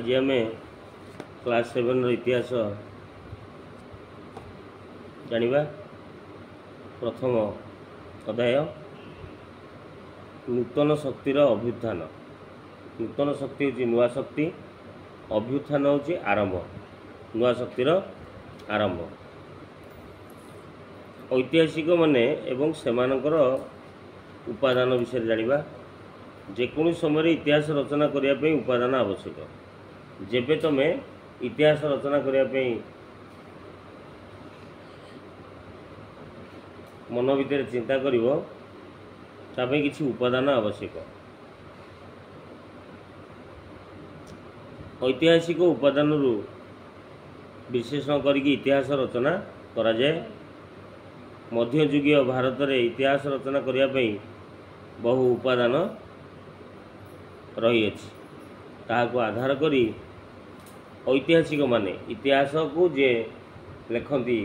आज आम क्लास 7 इतिहास जानिबा। प्रथम अध्याय नूतन शक्तिर अभ्युत्थान। नूतन शक्ति होची नुआ शक्ति, अभ्युत्थान होची आरंभ, नुआ शक्तिर आरंभ। ऐतिहासिक माने एवं सेमानकर उपादान विषय जानिबा। जेकोनी समय इतिहास रचना करिया पे उपादान आवश्यक। जेबे तमे इतिहास रचना करिया पे मन भीतर चिंता करिवो तापे किछि उपादान आवश्यक। ऐतिहासिक उपादान रु विश्लेषण करिक इतिहास रचना करा जाए। मध्ययुगीय भारत रे इतिहास रचना करिया पे बहु उपादान रही अछि। ताहाको आधार करी ऐतिहासिक माने इतिहास को जे लेखंती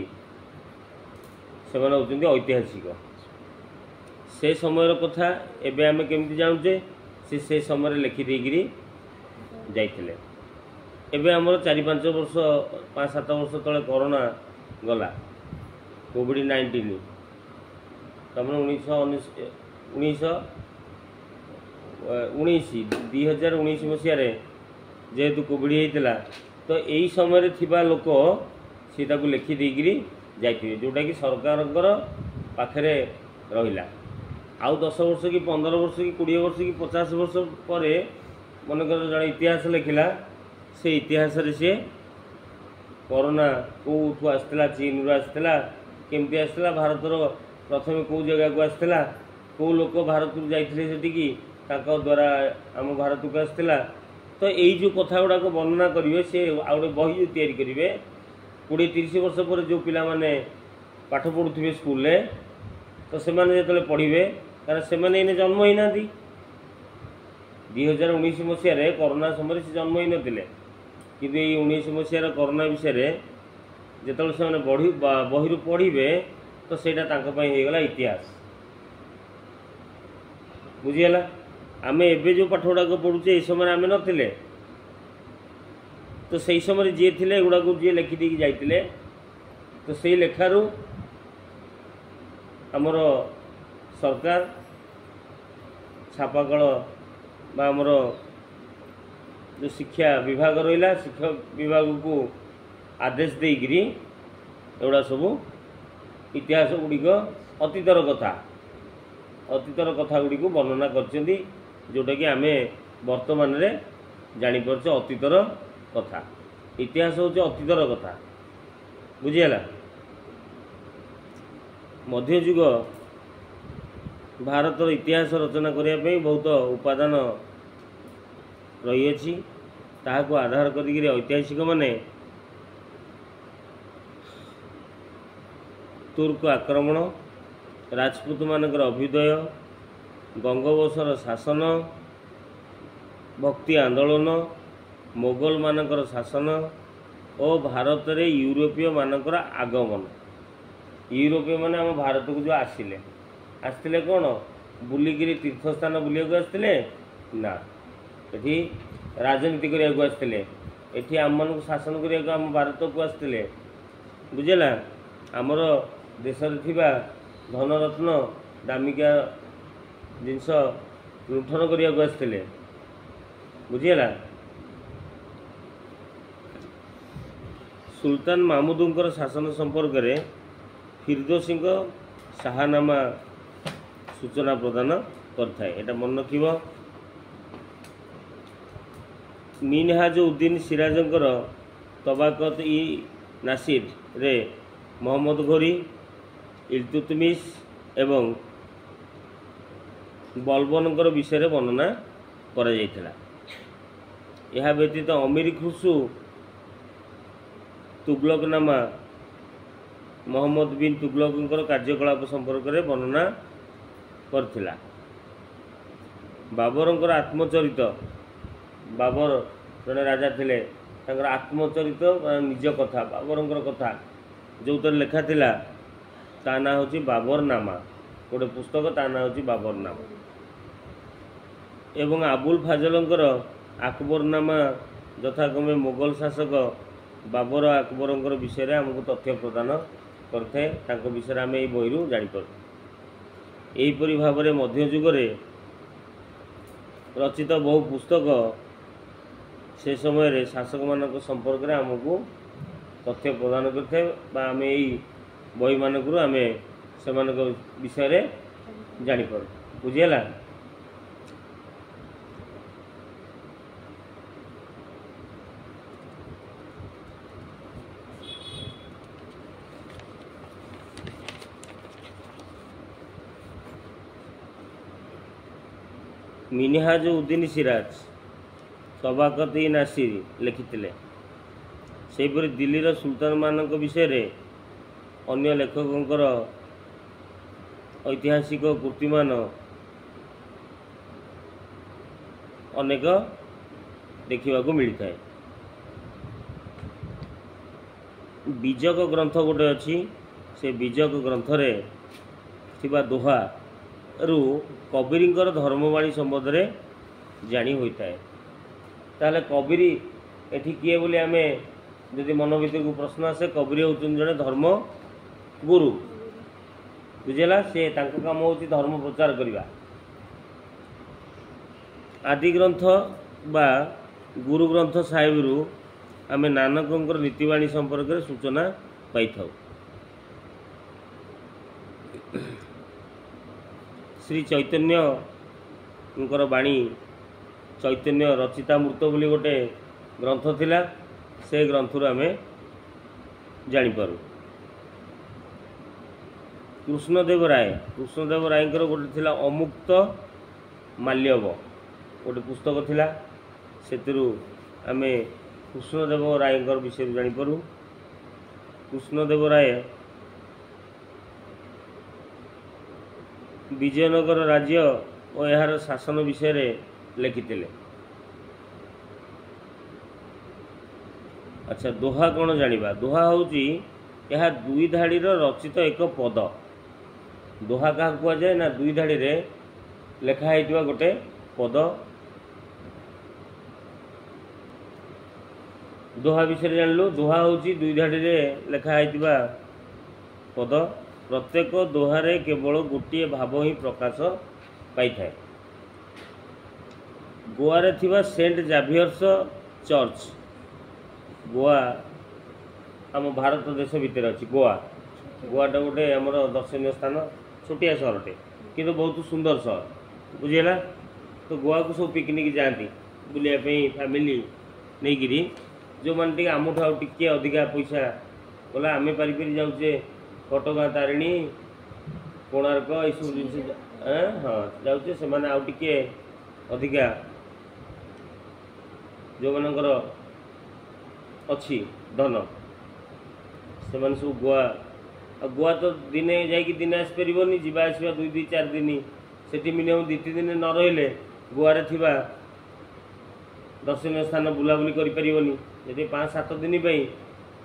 सेमाने होचंती ऐतिहासिक। से समय कथा एबे आमे केमती जानूचे से समय लिखि देगिरी जाइथिले। एबे हमर 4-5 वर्ष 5-7 वर्ष तले कोरोना गला, कोविड-19 तमन 2019 मसीह जेहेतु कोविड होता तो यही समय थिबा लोक सीता को लिखि देगिरी जाइथिबे, जोटा कि सरकार पाखरे रहिला। आउ 10 वर्ष कि 15 वर्ष कि 20 वर्ष कि 50 वर्ष पर मनकर जड़े इतिहास लिखिला, से इतिहास रे से कोरोना कौठू आसला, चीन रु आसला, केमती आसला, भारतर प्रथम कौ जगह को आसला, कौ लोक भारत को जाइथिले सेटिकी ताका द्वारा आम भारत को आसला। तो यही जो कथा गुड़ा को वर्णना करेंगे से आ गए बही जो तैयारी करेंगे 20-30 वर्ष पर जो पिला माने पाठ पढ़ुवे स्कूल रे, तो से जो पढ़े कारण से जन्म ही ना 2019 मसीह कोरोना समय से जन्म ही नथिले, किंतु 19 मसीह कोरोना विषय जो से बही पढ़े तो सेटा होगला इतिहास। बुझीगला। आमे एबे जो पाठ गुड़ा पढ़ुचे समय आमे नथिले, तो सही समय जी थे गुड़ा को जी लिखिदी जाइए, तो सही लेखारू आमर सरकार छापाकल बा आमर जो शिक्षा विभाग रहा, शिक्षा विभाग को आदेश देकरी एगुड़ा सब इतिहास गुड़िक अतीतर कथा गुड़ी को वर्णना करछंती, जोटा कि आमे वर्तमान रे जानी परछे अतीतर कथा। इतिहास होचे अतीतर कथा। बुझीगला। मध्ययुग भारतर इतिहास रचना करिया पे बहुत उपादान रही अछि। ताहाको आधार करिक ऐतिहासिक माने तुर्क आक्रमण, राजपूत मानकर अभ्युदय, गंगवंशर शासन, भक्ति आंदोलन, मोगल मानकर शासन और भारत रे यूरोपीय मानकर आगमन। यूरोपीय माने हम भारत को जो आसते कौन बुलिकी तीर्थस्थान बुलिया को आसते ना, एठी राजनीति करने को आसते, एठी आम मान शासन करने को आम भारत को आसते। बुझेला। आमर देश धनरत्न दामिका जिनस लुंठन करने को आसते। बुझीगला। सुल्तान महमूदुंकर शासन संपर्क में फिरदोसी शाहनामा सूचना प्रदान करता है। एटा मन रखिबो। मिनहाज उद्दीन सिराजंकर तबाकत इ नासिर रे मोहम्मद घोरी, इल्तुतमिश एवं बलबनकर विषय वर्णना करा जायतिला। यह व्यतीत अमीर खुसु तुगलकनामा मोहम्मद बिन तुगलकर कार्यकलाप संपर्क में वर्णना करथिला। बाबरंकर आत्मचरित, बाबर जड़े राजा थिले, तांकर आत्मचरित निज कथा बाबरंकर कथा जो लेखा थिला ता ना होची बाबरनामा। गोटे पुस्तक ता ना होची बाबरनामा। एवं आबुल फाजलंकर अकबरनामा ଯଥାକ୍ରମେ ମୋଗଲ ଶାସକ ବାବର ଆକବରଙ୍କର ବିଷୟରେ ଆମକୁ ତଥ୍ୟ ପ୍ରଦାନ କରିଥାଏ। ତାଙ୍କ ବିଷୟରେ ଆମେ ଏହି ବହିରୁ ଜାଣିପାରୁ। ଏହିପରି ଭାବରେ ମଧ୍ୟଯୁଗରେ ରଚିତ ବହୁ ପୁସ୍ତକ ସେ ସମୟରେ ଶାସକମାନଙ୍କ ସମ୍ପର୍କରେ ଆମକୁ ତଥ୍ୟ ପ୍ରଦାନ କରିଥାଏ ବା ଆମେ ଏହି ବହିମାନଙ୍କରୁ ଆମେ ସେମାନଙ୍କ ବିଷୟରେ ଜାଣିପାରୁ। ବୁଝିହେଲା? ମିନହାଜ ଉଦ୍ଦିନ ସିରାଜ ସବାକତ ଇ ନାସିର ଲେଖିଥିଲେ। ସେହିପରି ଦିଲ୍ଲୀର ସୁଲତାନମାନଙ୍କ ବିଷୟରେ ଅନ୍ୟ ଲେଖକଙ୍କର ଐତିହାସିକ କୃତିମାନ ଅନେକ ଦେଖିବାକୁ ମିଳିଥାଏ। ବିଜକ ଗ୍ରନ୍ଥ ଗୋଟେ ଅଛି। ସେ ବିଜକ ଗ୍ରନ୍ଥରେ ଥିବା ଦୋହାରୁ କବିରଙ୍କର ଧର୍ମବାଣୀ ସମ୍ବନ୍ଧରେ ଜାଣି ହୋଇଥାଏ। ତାହେଲେ କବିର ଏଠି କିଏ ବୋଲି ଆମେ ଯଦି ମନ ଭିତରକୁ ପ୍ରଶ୍ନ ଆସେ, କବିର ହେଉଛନ୍ତି ଜଣେ ଧର୍ମ ଗୁରୁ। ବୁଝିଲା? ସେ ତାଙ୍କ କାମ ହେଉଛି ଧର୍ମ ପ୍ରଚାର କରିବା। ଆଦି ଗ୍ରନ୍ଥ ବା ଗୁରୁ ଗ୍ରନ୍ଥ ସାହେବରୁ ଆମେ ନାନକଙ୍କର ନୀତିବାଣୀ ସମ୍ପର୍କରେ ସୂଚନା ପାଇଥାଉ। ଶ୍ରୀ ଚୈତନ୍ୟଙ୍କର ବାଣୀ ଚୈତନ୍ୟ ରଚିତାମୃତ ବୋଲି ଗୋଟେ ଗ୍ରନ୍ଥ ଥିଲା। ସେ ଗ୍ରନ୍ଥରୁ ଆମେ ଜାଣିପାରୁ। କୃଷ୍ଣଦେବ ରାୟଙ୍କର ଗୋଟେ ଥିଲା ଅମୁକ୍ତ ମାଲ୍ୟବ ଗୋଟେ ପୁସ୍ତକ ଥିଲା। ସେଥିରୁ ଆମେ କୃଷ୍ଣଦେବ ରାୟଙ୍କର ବିଷୟରେ ଜାଣିପାରୁ। କୃଷ୍ଣଦେବ ରାୟ ବିଜୟନଗର ରାଜ୍ୟ ଓ ଏହାର ଶାସନ ବିଷୟରେ ଲେଖିଥିଲେ। ଆଚ୍ଛା, ଦୋହା କ'ଣ ଜାଣିବା? ଦୋହା ହେଉଛି ଏହା ଦୁଇ ଧାଡ଼ିର ରଚିତ ଏକ ପଦ। ଦୋହା କାହାକୁ କୁହାଯାଏ? ନା ଦୁଇ ଧାଡ଼ିରେ ଲେଖା ହେଇଥିବା ଗୋଟେ ପଦ। ଦୋହା ବିଷୟରେ ଜାଣିଲୁ। ଦୋହା ହେଉଛି ଦୁଇ ଧାଡ଼ିରେ ଲେଖା ହେଇଥିବା ପଦ। ପ୍ରତ୍ୟେକ ଦୋହାରେ କେବଳ ଗୋଟିଏ ଭାବ ହିଁ ପ୍ରକାଶ ପାଇଥାଏ। ଗୋଆରେ ଥିବା ସେଣ୍ଟ ଜାଭିୟର୍ସ ଚର୍ଚ୍ଚ, ଗୋଆ ଆମ ଭାରତ ଦେଶ ଭିତରେ ଅଛି। ଗୋଆଟା ଗୋଟେ ଆମର ଦର୍ଶନୀୟ ସ୍ଥାନ, ଛୋଟିଆ ସହରଟେ କିନ୍ତୁ ବହୁତ ସୁନ୍ଦର ସହର। ବୁଝିହେଲା? ତ ଗୋଆକୁ ସବୁ ପିକନିକ୍ ଯାଆନ୍ତି ବୁଲିବା ପାଇଁ ଫ୍ୟାମିଲି ନେଇକିରି। ଯେଉଁମାନେ ଟିକେ ଆମଠୁ ଆଉ ଟିକେ ଅଧିକା ପଇସା ଗଲା, ଆମେ ପାରିପାରି ଯାଉଛେ ଘଟଗାଁ ତାରିଣୀ, କୋଣାର୍କ ଏସବୁ ଜିନିଷ ଯାଉଛେ। ସେମାନେ ଆଉ ଟିକେ ଅଧିକା ଯେଉଁମାନଙ୍କର ଅଛି ଧନ, ସେମାନେ ସବୁ ଗୋଆ। ଆଉ ଗୋଆ ତ ଦିନେ ଯାଇକି ଦିନେ ଆସିପାରିବନି, ଯିବା ଆସିବା 2-4 ଦିନ। ସେଠି ମିନିମମ୍ 2-3 ଦିନ ନ ରହିଲେ ଗୋଆରେ ଥିବା ଦର୍ଶନୀୟ ସ୍ଥାନ ବୁଲାବୁଲି କରିପାରିବନି। ଯଦି 5-7 ଦିନ ପାଇଁ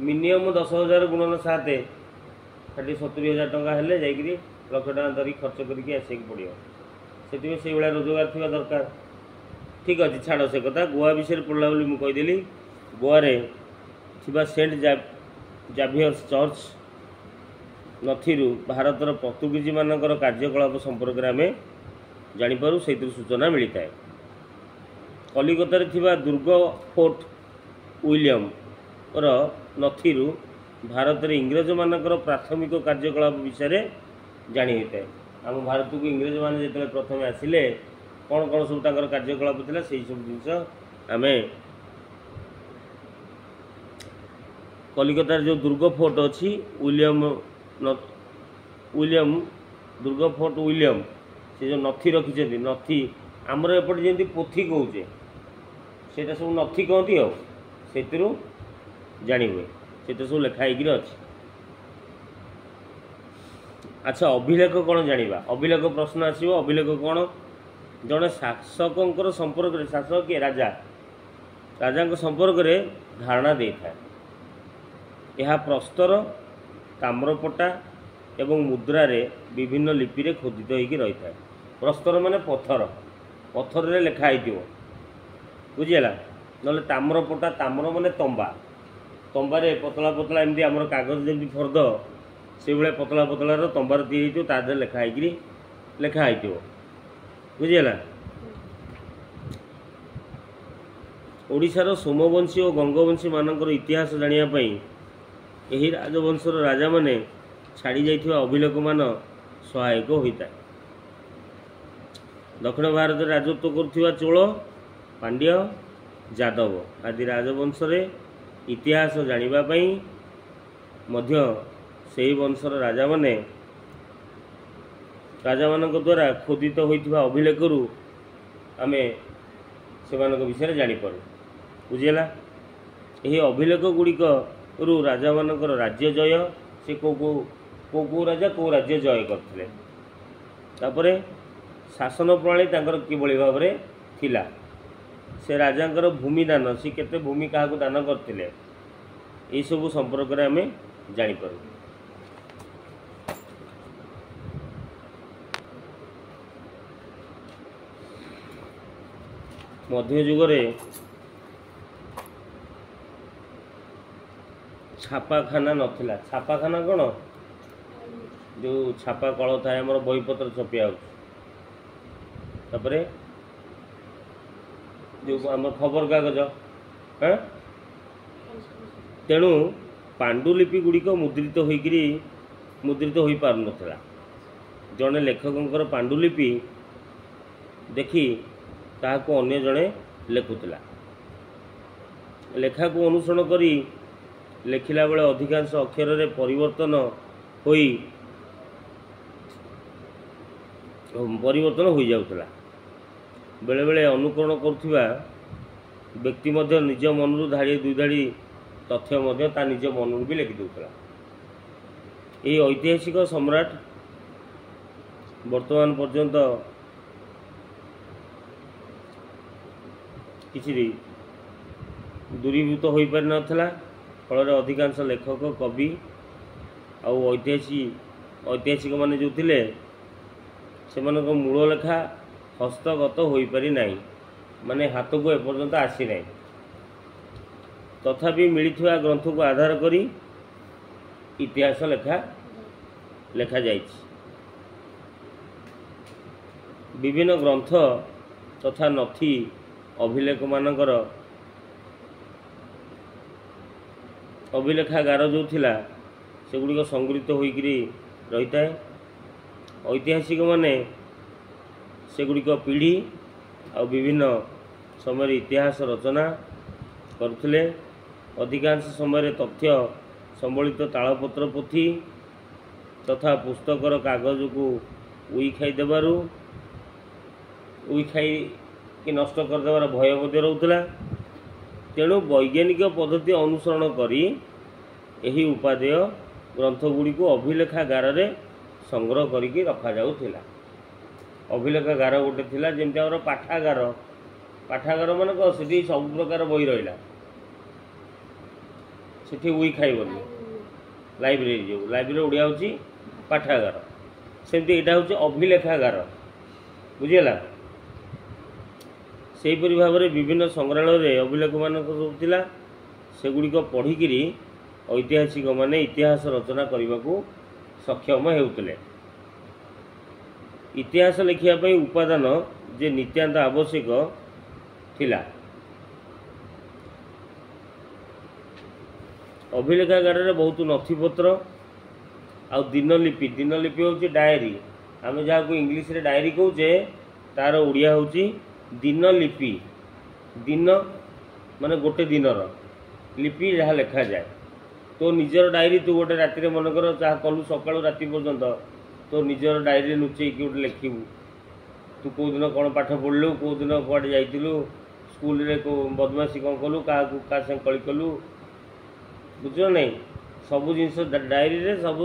ମିନିମମ୍ 10,000 ଗୁଣନ 7 ସେଠି 70,000 ଟଙ୍କା ହେଲେ ଯାଇକିରି ଲକ୍ଷ ଟଙ୍କା ଧରିକି ଖର୍ଚ୍ଚ କରିକି ଆସିବାକୁ ପଡ଼ିବ। ସେଥିପାଇଁ ସେଇଭଳିଆ ରୋଜଗାର ଥିବା ଦରକାର। ଠିକ୍ ଅଛି, ଛାଡ଼ ସେ କଥା। ଗୋଆ ବିଷୟରେ ପଡ଼ିଲା ବୋଲି ମୁଁ କହିଦେଲି। ଗୋଆରେ ଥିବା ସେଣ୍ଟ ଜାଭିୟର୍ସ ଚର୍ଚ୍ଚ ନଥିରୁ ଭାରତର ପର୍ତ୍ତୁଗୀଜମାନଙ୍କର କାର୍ଯ୍ୟକଳାପ ସମ୍ପର୍କରେ ଆମେ ଜାଣିପାରୁ। ସେଇଥିରୁ ସୂଚନା ମିଳିଥାଏ। କଲିକତାରେ ଥିବା ଦୁର୍ଗ ଫୋର୍ଟ ୱିଲିୟମର ନଥିରୁ ଭାରତରେ ଇଂରେଜମାନଙ୍କର ପ୍ରାଥମିକ କାର୍ଯ୍ୟକଳାପ ବିଷୟରେ ଜାଣି ହୋଇଥାଏ। ଆମ ଭାରତକୁ ଇଂରେଜମାନେ ଯେତେବେଳେ ପ୍ରଥମେ ଆସିଲେ କ'ଣ କ'ଣ ସବୁ ତାଙ୍କର କାର୍ଯ୍ୟକଳାପ ଥିଲା, ସେହିସବୁ ଜିନିଷ ଆମେ କଲିକତାରେ ଯେଉଁ ଦୁର୍ଗ ଫୋର୍ଟ ଅଛି ଦୁର୍ଗ ଫୋର୍ଟ ୱିଲିୟମ, ସେ ଯେଉଁ ନଥି ରଖିଛନ୍ତି, ନଥି ଆମର ଏପଟେ ଯେମିତି ପୋଥି କହୁଛେ, ସେଇଟା ସବୁ ନଥି କହନ୍ତି। ଆଉ ସେଥିରୁ ଜାଣି ହୁଏ, ସେଇଟା ସବୁ ଲେଖା ହେଇକିରି ଅଛି। ଆଚ୍ଛା, ଅଭିଲେଖ କ'ଣ ଜାଣିବା? ଅଭିଲେଖ ପ୍ରଶ୍ନ ଆସିବ। ଅଭିଲେଖ କ'ଣ? ଜଣେ ଶାସକଙ୍କର ସମ୍ପର୍କରେ, ଶାସକ କିଏ? ରାଜାଙ୍କ ସମ୍ପର୍କରେ ଧାରଣା ଦେଇଥାଏ। ଏହା ପ୍ରସ୍ତର, ତାମ୍ରପଟା ଏବଂ ମୁଦ୍ରାରେ ବିଭିନ୍ନ ଲିପିରେ ଖୋଦିତ ହୋଇକି ରହିଥାଏ। ପ୍ରସ୍ତର ମାନେ ପଥରରେ ଲେଖା ହେଇଥିବ। ବୁଝିହେଲା? नले ताम्रपटा ताम्र माने तंबा तंबारे पतला पतला एमती आमर कागज जमी फर्द से भाई पतला पतलार तंबार तैयारी तादे लेखाई बुझीगला। ओडिशार सोमवंशी और गंगवंशी मानकर इतिहास जानापी यही राजवंशर राजा माने छाड़ी जाइथिबा अभिलेख मान सहायक होता है। दक्षिण भारत राजत्व करुवा चोल पांड्य यादव आदि राजवंश इतिहास जानापी से वंशर राजा माने द्वारा खोदित होइथिबा अभिलेखरू आमे सेमानक विषय जापर बुझीगला। यही अभिलेख गुड़िक राजा मानकर राज्य जय से को राजा को राज्य जय करथिले तापरे शासन प्रणाली तांकर किभଳି भाबरे थिला से राजांकर भूमि दान से केते भूमि काहाकु दान करथिले एई सब संपर्क रे आमे जानि पारु। मध्ययुगरे छापाखाना नथिला। छापाखाना कौन जो छापा कल थाए आम बहीपत्र छपिया तापरे जो आम खबर कागज हाँ तेणु पांडुलिपि गुड़िक मुद्रित हो पार नथिला। जड़े लेखकर पांडुलिपि देखी ताहाको अन्य जड़े लेखुला। लेखा को अनुसरण करी लेखिला बेले अधिकांश अक्षर रे परिवर्तन हो जाउतला। बेले बेले अनुकरण करुवा व्यक्ति मध्य निज मनरु धाड़ी दुई धाड़ी तथ्य मध्य ता निज मनरु भी लिखि देउतला। एही ऐतिहासिक सम्राट वर्तमान पर्यंत किसी दूरीभूत हो पारि नथिला। फल अधिकांश लेखक कवि ऐतिहासिक माने जो थिले सेमानक मूल लेखा हस्तगत हो पारि नाही माने हाथ को एपर्यंत आसी नाही। तथापि मिलिथिबा ग्रंथ को आधार करी इतिहास लेखा जाइछि। विभिन्न ग्रंथ तथा नथी अभिलेख मानकर अभिलेखागार जो थिला सेगुड़िक संगृहीत होइकरी रही है। ऐतिहासिक माने सेगुड़िक पीढ़ी आ विभिन्न समय इतिहास रचना करुथिले। अधिकांश समय तथ्य संबलित तालपत्र पोथी तथा पुस्तकर कागज को उई खाई देबारु उई खाई कि नष्ट करदेवार भय मध्य रोला। तेणु वैज्ञानिक पद्धति अनुसरण करी एही उपादेय ग्रंथगुड़ी को अभिलेखागार रे संग्रह करिकी रखा जाउथिला। अभिलेखागार गोटे थिला जेमति हमर पाठागार माने को सेठी सब प्रकार बही रहिला सेठी उई खाइबनी। लाइब्रेरी जो लाइब्रेरी उड़िया होची पाठागार सेमति एटा होची अभिलेखागार बुझिला। सेहीपरि भाव में विभिन्न संग्रहालय अभिलेख मान सबला सेगुड़िक पढ़िकी ऐतिहासिक माने इतिहास रचना करने को सक्षम होते। इतिहास लिखापी उपादान जे नित्यांत आवश्यक थिला। अभिलेखागार में बहुत नथिपत्र आ दिनलिपि हूँ डायरी आम जहाँ को इंग्लीश रे डायरी कहूचे तार ओडिया हूँ दिनलिपि। दिन माने गोटे दिनर लिपि जहाँ लेखा जाए तो निजर डायरी तू गोटे राति मनकर जहाँ कलु सकालू राति पर्यंत तो निजर डायरी लुचेक गोटे लिखू तू कौ दिन कौन पाठ पढ़लु कौ दिन कड़े जाइलु स्कूल रे बदमाशी कौन कलु क्या संग कली कलु बुझ नहीं सबू जिनस डायरी रे सब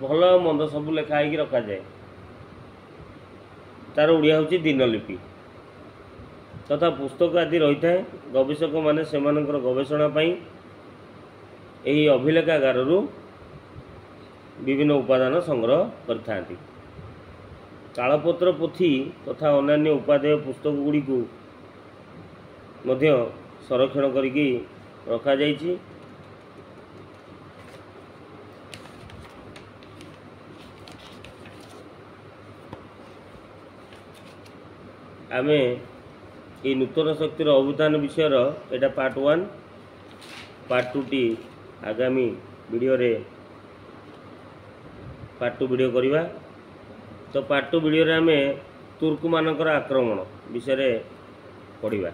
भल मंद सब लेखाई रखा जाए। तार ओडिया हूँ दिनलिपि तथा पुस्तक आदि रही है। गवेषक माने सेमानकर गवेषणा पई एही अभिलेखागार विभिन्न उपादान संग्रह करथांती। तालपत्र पोथी तथा अन्य उपादेय पुस्तक गुड़ी को मध्य ସଂରକ୍ଷଣ କରିକି ରଖାଯାଇଛି। ଆମେ এই নূতন শক্তির অবদান বিষয়র এটা পার্ট 1 পার্ট 2টি আগামী ভিডিওরে পার্ट 2 ভিডিও করিবা। तो पार्ट 2 भिडियो रे आमे तुर्क मानकर आक्रमण विषय रे पढ़िबा।